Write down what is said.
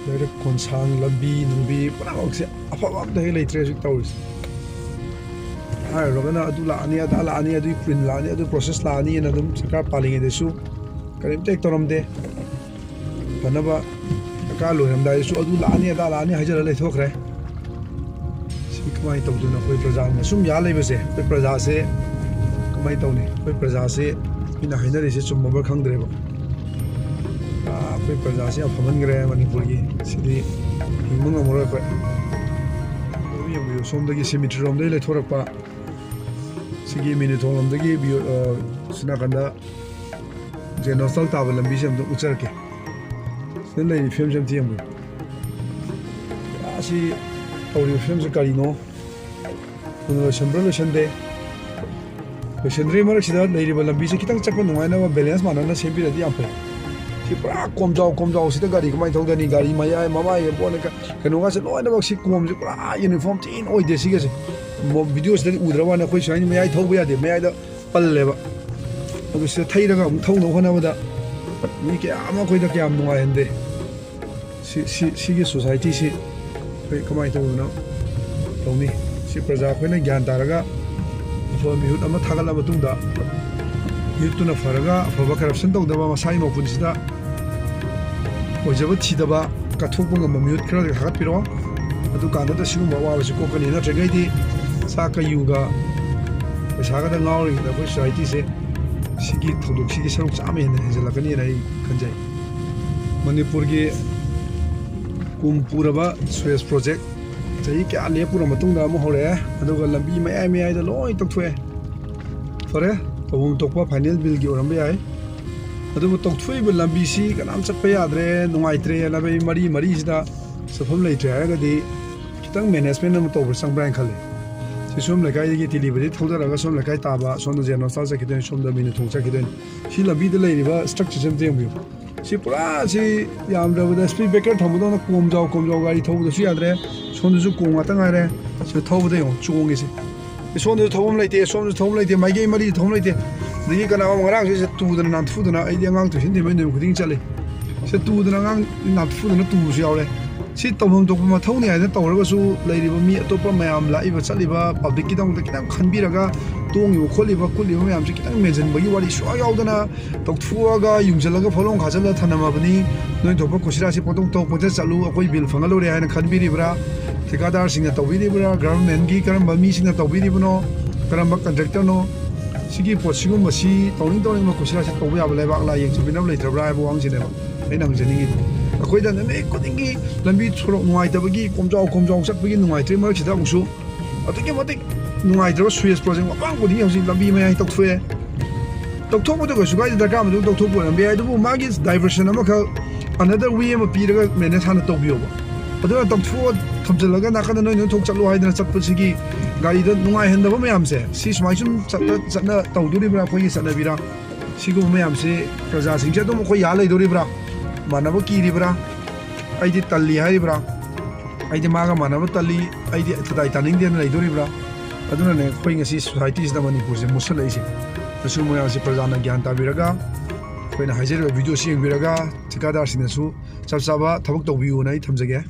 ꯂꯩꯔꯛ ꯈꯣꯟꯁꯥꯡ ꯂꯝꯕꯤ ꯅꯨꯡꯕꯤ ꯄꯨꯝꯅꯃꯛꯁꯦ ꯑꯐꯕ ꯑꯝꯇ ꯍꯦꯛ ꯂꯩꯇ꯭ꯔꯦ ꯍꯧꯖꯤꯛ ꯇꯧꯔꯤꯁꯦ ꯍꯥꯏꯔꯨꯔꯒꯅ ꯑꯗꯨ ꯂꯥꯛꯑꯅꯤ ꯑꯗꯥ ꯂꯥꯛꯑꯅꯤ ꯑꯗꯨꯒꯤ ꯄ꯭ꯔꯤꯟ ꯂꯥꯛꯑꯅꯤ ꯑꯗꯨ ꯄ꯭ꯔꯣꯁꯦꯁ ꯂꯥꯛꯑꯅꯤꯅ ꯑꯗꯨꯝ ꯁꯔꯀꯥꯔ ꯄꯥꯜꯂꯤꯉꯩꯗꯁꯨ ꯀꯔꯤꯝꯇ ꯍꯦꯛ ꯇꯧꯔꯝꯗꯦ ꯐꯅꯕ ꯁꯔꯀꯥꯔ ꯂꯣꯏꯔꯝꯗꯥꯏꯗꯁꯨ ꯑꯗꯨ ꯂꯥꯛꯑꯅꯤ ꯑꯗꯥ ꯂꯥꯛꯑꯅꯤ ꯍꯥꯏꯖꯔ ꯂꯩꯊꯣꯛꯈ꯭ꯔꯦ ꯁꯤ ꯀꯃꯥꯏꯅ ꯇꯧꯗꯣꯏꯅꯣ ꯑꯩꯈꯣꯏ ꯄ꯭ꯔꯖꯥꯅ ꯁꯨꯝ ꯌꯥ ꯂꯩꯕꯁꯦ ꯑꯩꯈꯣꯏ ꯄ꯭ꯔꯖꯥꯁꯦ ꯀꯃꯥꯏꯅ ꯇꯧꯅꯤ ꯑꯩꯈꯣꯏ ꯄ꯭ꯔꯖꯥꯁꯦ ꯃꯤꯅ ꯍꯥꯏꯅꯔꯤꯁꯦ ꯆꯨꯝꯃꯕ꯭ꯔꯥ ꯈꯪꯗ꯭ꯔꯦꯕ ꯑꯩꯈꯣꯏ ꯄ꯭ꯔꯖꯥꯁꯦ ꯌꯥꯝ ꯐꯃꯟꯈ꯭ꯔꯦ ꯃꯅꯤꯄꯨꯔꯒꯤ ꯁꯤꯗꯤ ꯍꯤꯡꯕ ꯉꯝꯃꯔꯣꯏ ꯑꯩꯈꯣꯏ ꯌꯦꯡꯕꯤꯌꯨ ꯁꯣꯝꯗꯒꯤ ꯁꯤꯃꯤꯇ꯭ꯔꯤ ꯔꯣꯝꯗꯒꯤ ꯂꯩꯊꯣꯔꯛꯄ ꯁꯤꯒꯤ ꯃꯤꯅꯨꯊꯣꯡ ꯂꯣꯝꯗꯒꯤ ꯁꯤ ꯅꯥꯀꯟꯗ ꯖꯦꯟ ꯍꯣꯁꯇꯦꯜ ꯇꯥꯕ ꯂꯝꯕꯤꯁꯦ ꯑꯝꯇ ꯎꯠꯆꯔꯛꯀꯦ ꯁꯤꯗ ꯂꯩꯔꯤꯕ ꯐꯤꯕꯝꯁꯦ ꯑꯝꯇ ꯌꯦꯡꯕꯤꯌꯨ ꯑꯁꯤ ꯇꯧꯔꯤꯕ ꯐꯤꯕꯝꯁꯦ ꯀꯔꯤꯅꯣ ꯂꯣꯏꯁꯟꯕ꯭ꯔꯥ ꯂꯣꯏꯁꯟꯗꯦ ꯂꯣꯏꯁꯟꯗ꯭ꯔꯤ ꯃꯔꯛꯁꯤꯗ ꯂꯩꯔꯤꯕ ꯂꯝꯕꯤꯁꯦ ꯈꯤꯇꯪ ꯆꯠꯄ ꯅꯨꯡꯉꯥꯏꯅꯕ ꯕꯦꯂꯦꯟꯁ ꯃꯥꯟꯅꯅ ꯁꯦꯝꯕꯤꯔꯗꯤ ꯌꯥꯝ ꯐꯩ ꯁꯤ ꯄꯨꯔꯥ ꯀꯣꯝꯖꯥꯎꯁꯤꯗ ꯒꯥꯔꯤ ꯀꯃꯥꯏꯅ ꯊꯧꯗꯅꯤ ꯒꯥꯔꯤ ꯃꯌꯥꯏ ꯃꯃꯥꯏ ꯄꯣꯠꯅ ꯀꯩꯅꯣꯒꯁꯦ ꯂꯣꯏꯅꯃꯛ ꯁꯤ ꯀꯣꯝꯁꯦ ꯄꯨꯔꯥ ꯌꯨꯅꯤꯐꯣꯔꯝ ꯊꯤꯅ ꯑꯣꯏꯗꯦ ꯁꯤꯒꯁꯦ ꯚꯤꯗꯤꯑꯣꯁꯤꯗꯗꯤ ꯎꯗ꯭ꯔꯕ ꯑꯩꯈꯣꯏ ꯁꯨꯃꯥꯏꯅ ꯃꯌꯥꯏ ꯊꯧꯕ ꯌꯥꯗꯦ ꯃꯌꯥꯏꯗ ꯄꯜꯂꯦꯕ ꯑꯗꯨ ꯁꯤꯗ ꯊꯩꯔꯒ ꯑꯃꯨꯛ ꯊꯧꯅꯕ ꯍꯣꯠꯅꯕꯗ ꯃꯤ ꯀꯌꯥ ꯑꯃ ꯑꯩꯈꯣꯏꯗ ꯀꯌꯥꯝ ꯅꯨꯡꯉꯥꯏꯍꯟꯗꯦ ꯁꯤꯒꯤ ꯁꯣꯁꯥꯏꯇꯤꯁꯤ ꯑꯩꯈꯣꯏ ꯀꯃꯥꯏꯅ ꯇꯧꯗꯅ ꯇꯧꯅꯤ ꯁꯤ ꯄ꯭ꯔꯖꯥ ꯑꯩꯈꯣꯏꯅ ꯒ꯭ꯌꯥꯟ ꯇꯥꯔꯒ ꯑꯐꯕ ꯃꯤꯍꯨꯠ ꯑꯃ ꯊꯥꯒꯠꯂ ꯃꯇꯨꯡꯗ ꯃꯤꯍꯨꯠꯇꯨꯅ ꯐꯔꯒ ꯑꯐꯕ ꯀꯔꯞꯁꯟ ꯇꯧꯗꯕ ꯃꯁꯥꯒꯤ ꯃꯄꯨꯟꯁꯤꯗ ꯑꯣꯏꯖꯕ ꯊꯤꯗꯕ ꯀꯠꯊꯣꯛꯄ ꯉꯝꯕ ꯃꯤꯍꯨꯠ ꯈꯔ ꯊꯥꯒꯠꯄꯤꯔꯛꯑꯣ ꯑꯗꯨꯀꯥꯟꯗꯨꯗ ꯁꯤꯒꯨꯝꯕ ꯑꯋꯥꯕꯁꯤ ꯀꯣꯛꯀꯅꯤ ꯅꯠꯇ꯭ꯔꯒꯩꯗꯤ ꯆꯥꯛꯀ ꯌꯨꯒ ꯄꯩꯁꯥꯒꯗ ꯉꯥꯎꯔꯤꯉꯩꯗ ꯑꯩꯈꯣꯏ ꯁꯣꯁꯥꯏꯇꯤꯁꯦ ꯁꯤꯒꯤ ꯊꯧꯗꯣꯛꯁꯤꯒꯤ ꯁꯔꯨꯛ ꯆꯥꯝꯃ ꯍꯦꯟꯅ ꯍꯦꯟꯖꯜꯂꯛꯀꯅꯤꯅ ꯑꯩ ꯈꯟꯖꯩ ꯃꯅꯤꯄꯨꯔꯒꯤ ꯀꯨꯝ ꯄꯨꯔꯕ ꯁ꯭ꯋꯦꯁ ꯄ꯭ꯔꯣꯖꯦꯛ ꯆꯍꯤ ꯀꯌꯥ ꯂꯦꯞꯄꯨꯔ ꯃꯇꯨꯡꯗ ꯑꯃꯨꯛ ꯍꯧꯔꯛꯑꯦ ꯑꯗꯨꯒ ꯂꯝꯕꯤ ꯃꯌꯥꯏꯗ ꯂꯣꯏ ꯇꯧꯊꯣꯛꯑꯦ ꯐꯔꯦ ꯇꯧꯐꯝ ꯊꯣꯛꯄ ꯐꯥꯏꯅꯦꯜ ꯕꯤꯜꯒꯤ ꯑꯣꯏꯔꯝꯕ ꯌꯥꯏ ꯑꯗꯨꯕꯨ ꯇꯧꯊꯣꯛꯏꯕ ꯂꯝꯕꯤꯁꯤ ꯀꯅꯥꯝ ꯆꯠꯄ ꯌꯥꯗ꯭ꯔꯦ ꯅꯨꯡꯉꯥꯏꯇ꯭ꯔꯦ ꯂꯝꯕꯤ ꯃꯔꯤꯁꯤꯗ ꯆꯠꯐꯝ ꯂꯩꯇ꯭ꯔꯦ ꯍꯥꯏꯔꯒꯗꯤ ꯈꯤꯇꯪ ꯃꯦꯅꯦꯖꯃꯦꯟ ꯑꯃ ꯇꯧꯕ ꯆꯪꯕ꯭ꯔꯥ ꯍꯥꯏꯅ ꯈꯜꯂꯤ ꯁꯤ ꯁꯣꯝ ꯂꯩꯀꯥꯏꯗꯒꯤ ꯇꯤꯂꯤꯕꯗꯤ ꯊꯧꯗꯔꯒ ꯁꯣꯝ ꯂꯩꯀꯥꯏ ꯇꯥꯕ ꯁꯣꯝꯗ ꯖꯦꯟ ꯍꯣꯁꯇꯦꯜ ꯆꯠꯈꯤꯗꯣꯏꯅꯤ ꯁꯣꯝꯗ ꯃꯤꯅꯨꯊꯣꯡ ꯆꯠꯈꯤꯗꯣꯏꯅꯤ ꯁꯤ ꯂꯝꯕꯤꯗ ꯂꯩꯔꯤꯕ ꯏꯁꯇ꯭ꯔꯛꯆꯔꯁꯦ ꯑꯝꯇ ꯌꯦꯡꯕꯤꯌꯨ ꯁꯤ ꯄꯨꯔꯥ ꯁꯤ ꯌꯥꯝꯗ꯭ꯔꯕꯗ ꯁ꯭ꯄꯤꯠ ꯕ꯭ꯔꯦꯀꯔ ꯊꯝꯕꯗꯧꯅ ꯀꯣꯝꯖꯥꯎ ꯒꯥꯔꯤ ꯊꯧꯕꯗꯁꯨ ꯌꯥꯗ꯭ꯔꯦ ꯁꯣꯝꯗꯁꯨ ꯀꯣꯝ ꯉꯥꯛꯇ ꯉꯥꯏꯔꯦ ꯁꯤꯗ ꯊꯧꯕꯗ ꯌꯦꯡꯉꯨ ꯆꯣꯡꯉꯤꯁꯦ ꯁꯣꯝꯗꯁꯨ ꯊꯧꯐꯝ ꯂꯩꯇꯦ ꯁꯣꯝꯗꯁꯨ ꯊꯧꯐꯝ ꯂꯩꯇꯦ ꯃꯥꯏꯀꯩ ꯃꯔꯤꯗ ꯊꯧꯐꯝ ꯂꯩꯇꯦ ꯑꯗꯒꯤ ꯀꯅꯥꯒꯨꯝꯕ ꯉꯔꯥꯡꯁꯦ ꯇꯨꯗꯅ ꯅꯥꯟꯊꯨꯗꯅ ꯑꯩꯗꯤ ꯑꯉꯥꯡ ꯇꯨꯏꯁꯟ ꯊꯤꯟꯕ ꯅꯨꯃꯤꯠ ꯈꯨꯗꯤꯡ ꯆꯠꯂꯤ ꯁꯤ ꯇꯨꯗꯅ ꯑꯉꯥꯡ ꯅꯥꯟꯊꯨꯗꯅ ꯇꯨꯕꯁꯨ ꯌꯥꯎꯔꯦ ꯁꯤ ꯇꯧꯐꯝ ꯊꯣꯛꯄ ꯃꯊꯧꯅꯤ ꯍꯥꯏꯗꯅ ꯇꯧꯔꯒꯁꯨ ꯂꯩꯔꯤꯕ ꯃꯤ ꯑꯇꯣꯞꯄ ꯃꯌꯥꯝ ꯂꯥꯛꯏꯕ ꯆꯠꯂꯤꯕ ꯄꯕ꯭ꯂꯤꯛꯀꯤꯗꯃꯛꯇ ꯈꯤꯇꯪ ꯈꯟꯕꯤꯔꯒ ꯇꯣꯡꯉꯤꯕ ꯈꯣꯠꯂꯤꯕ ꯀꯨꯠꯂꯤꯕ ꯃꯌꯥꯝꯁꯤ ꯈꯤꯇꯪ ꯃꯦꯟꯁꯤꯟꯕꯒꯤ ꯋꯥꯔꯤ ꯁꯨꯡꯌꯥꯎ ꯌꯥꯎꯗꯅ ꯇꯧꯊꯣꯛꯑꯒ ꯌꯨꯡꯁꯤꯜꯂꯒ ꯐꯣꯂꯣꯡ ꯈꯥꯖꯤꯜꯂ ꯊꯅꯝꯃꯕꯅꯤ ꯅꯣꯏ ꯊꯣꯛꯄ ꯀꯨꯁꯤꯔꯥꯁꯤ ꯄꯣꯠꯇꯣꯛ ꯄꯣꯠꯆꯠ ꯆꯠꯂꯨ ꯑꯩꯈꯣꯏ ꯕꯤꯜ ꯐꯪꯍꯜꯂꯨꯔꯦ ꯍꯥꯏꯅ ꯈꯟꯕꯤꯔꯤꯕ꯭ꯔꯥ ठेकेदारसिंꯅ ꯇꯧꯕꯤꯔꯤꯕ꯭ꯔꯥ ꯒꯚꯔꯟꯃꯦꯟꯠꯒꯤ ꯀꯔꯝꯕ ꯃꯤꯁꯤꯡꯅ ꯇꯧꯕꯤꯔꯤꯕꯅꯣ ꯀꯔꯝꯕ ꯀꯟꯇ꯭ꯔꯦꯛꯇꯔꯅꯣ ꯁꯤꯒꯤ ꯄꯣꯠꯁꯤꯒꯨꯝꯕꯁꯤ ꯇꯧꯅꯤꯡꯕ ꯀꯨꯁꯤꯔꯥꯁꯤ ꯇꯧꯕ ꯌꯥꯕ ꯂꯩꯕꯥꯛ ꯂꯥꯏ ꯌꯦꯡꯁꯤꯟꯕꯤꯅꯕ ꯂꯩꯇ꯭ꯔꯕ꯭ꯔꯥ ꯍꯥꯏꯕ ꯋꯥꯍꯪꯁꯤꯅꯦꯕ ꯑꯩꯅ ꯍꯪꯖꯅꯤꯡꯉꯤꯗꯤ ꯑꯩꯈꯣꯏꯗ ꯅꯨꯃꯤꯠ ꯈꯨꯗꯤꯡꯒꯤ ꯂꯝꯕꯤ ꯁꯣꯔꯣꯛ ꯅꯨꯡꯉꯥꯏꯇꯕꯒꯤ ꯀꯣꯝꯖꯥꯎ ꯆꯠꯄꯒꯤ ꯅꯨꯡꯉꯥꯏꯇ꯭ꯔꯤ ꯃꯔꯛꯁꯤꯗ ꯑꯃꯨꯛꯁꯨ ꯑꯗꯨꯛꯀꯤ ꯃꯇꯤꯛ ꯅꯨꯡꯉꯥꯏꯇ꯭ꯔꯕ ꯁ꯭ꯋꯦꯁ ꯄ꯭ꯔꯣꯖꯦꯛ ꯃꯄꯥꯡ ꯈꯨꯗꯤꯡꯒꯤ ꯍꯧꯖꯤꯛ ꯂꯝꯕꯤ ꯃꯌꯥꯏ ꯇꯧꯊꯣꯛꯑꯦ ꯇꯧꯊꯣꯛꯄꯗ ꯀꯩꯁꯨ ꯀꯥꯏꯗꯦ ꯗꯔꯀꯥꯔ ꯑꯃꯗꯨ ꯇꯧꯊꯣꯛꯄ ꯑꯣꯏꯔꯝꯕ ꯌꯥꯏ ꯑꯗꯨꯕꯨ ꯃꯥꯒꯤ ꯗꯥꯏꯚꯔꯁꯟ ꯑꯃꯈꯛ ꯑꯅꯗꯔ ꯋꯦ ꯑꯃ ꯄꯤꯔꯒ ꯃꯦꯅꯦꯖ ꯍꯥꯟꯅ ꯇꯧꯕꯤꯌꯣꯕ ꯑꯗꯨꯅ ꯇꯧꯊꯣꯛꯑ ꯊꯝꯖꯤꯜꯂꯒ ꯅꯥꯀꯟꯗ ꯅꯣꯏ ꯊꯣꯛ ꯆꯠꯂꯣ ꯍꯥꯏꯗꯅ ꯆꯠꯄꯁꯤꯒꯤ ꯒꯥꯔꯤꯗ ꯅꯨꯡꯉꯥꯏꯍꯟꯗꯕ ꯃꯌꯥꯝꯁꯦ ꯁꯤ ꯁꯨꯃꯥꯏ ꯁꯨꯝ ꯆꯠꯅ ꯇꯧꯗꯣꯔꯤꯕ꯭ꯔꯥ ꯑꯩꯈꯣꯏꯒꯤ ꯆꯠꯅꯕꯤꯔꯥ ꯁꯤꯒꯨꯝꯕ ꯃꯌꯥꯝꯁꯤ ꯄ꯭ꯔꯖꯥꯁꯤꯡꯁꯦ ꯑꯗꯨꯝ ꯑꯩꯈꯣꯏ ꯌꯥ ꯂꯩꯗꯣꯔꯤꯕ꯭ꯔꯥ ꯃꯥꯟꯅꯕ ꯀꯤꯔꯤꯕ꯭ꯔꯥ ꯑꯩꯗꯤ ꯇꯜꯂꯤ ꯍꯥꯏꯔꯤꯕ꯭ꯔꯥ ꯑꯩꯗꯤ ꯃꯥꯒ ꯃꯥꯟꯅꯕ ꯇꯜꯂꯤ ꯑꯩꯗꯤ ꯊꯨꯗꯥꯏ ꯇꯥꯅꯤꯡꯗꯦꯅ ꯂꯩꯗꯣꯔꯤꯕ꯭ꯔꯥ ꯑꯗꯨꯅꯅꯦ ꯑꯩꯈꯣꯏ ꯉꯁꯤ ꯁꯣꯁꯥꯏꯇꯤꯁꯤꯗ ꯃꯅꯤꯄꯨꯔꯁꯦ ꯃꯨꯠꯁꯜꯂꯛꯏꯁꯦ ꯃꯁꯤꯒꯨꯝꯕ ꯃꯌꯥꯝꯁꯤ ꯄ꯭ꯔꯖꯥꯅ ꯒ꯭ꯌꯥꯟ ꯇꯥꯕꯤꯔꯒ ꯑꯩꯈꯣꯏꯅ ꯍꯥꯏꯖꯔꯤꯕ ꯚꯤꯗꯤꯑꯣꯁꯤ ꯌꯦꯡꯕꯤꯔꯒ ꯊꯤꯀꯥꯗꯥꯔꯁꯤꯡꯅꯁꯨ ꯆꯞ ꯆꯥꯕ ꯊꯕꯛ ꯇꯧꯕꯤꯌꯨꯅ ꯑꯩ ꯊꯝꯖꯒꯦ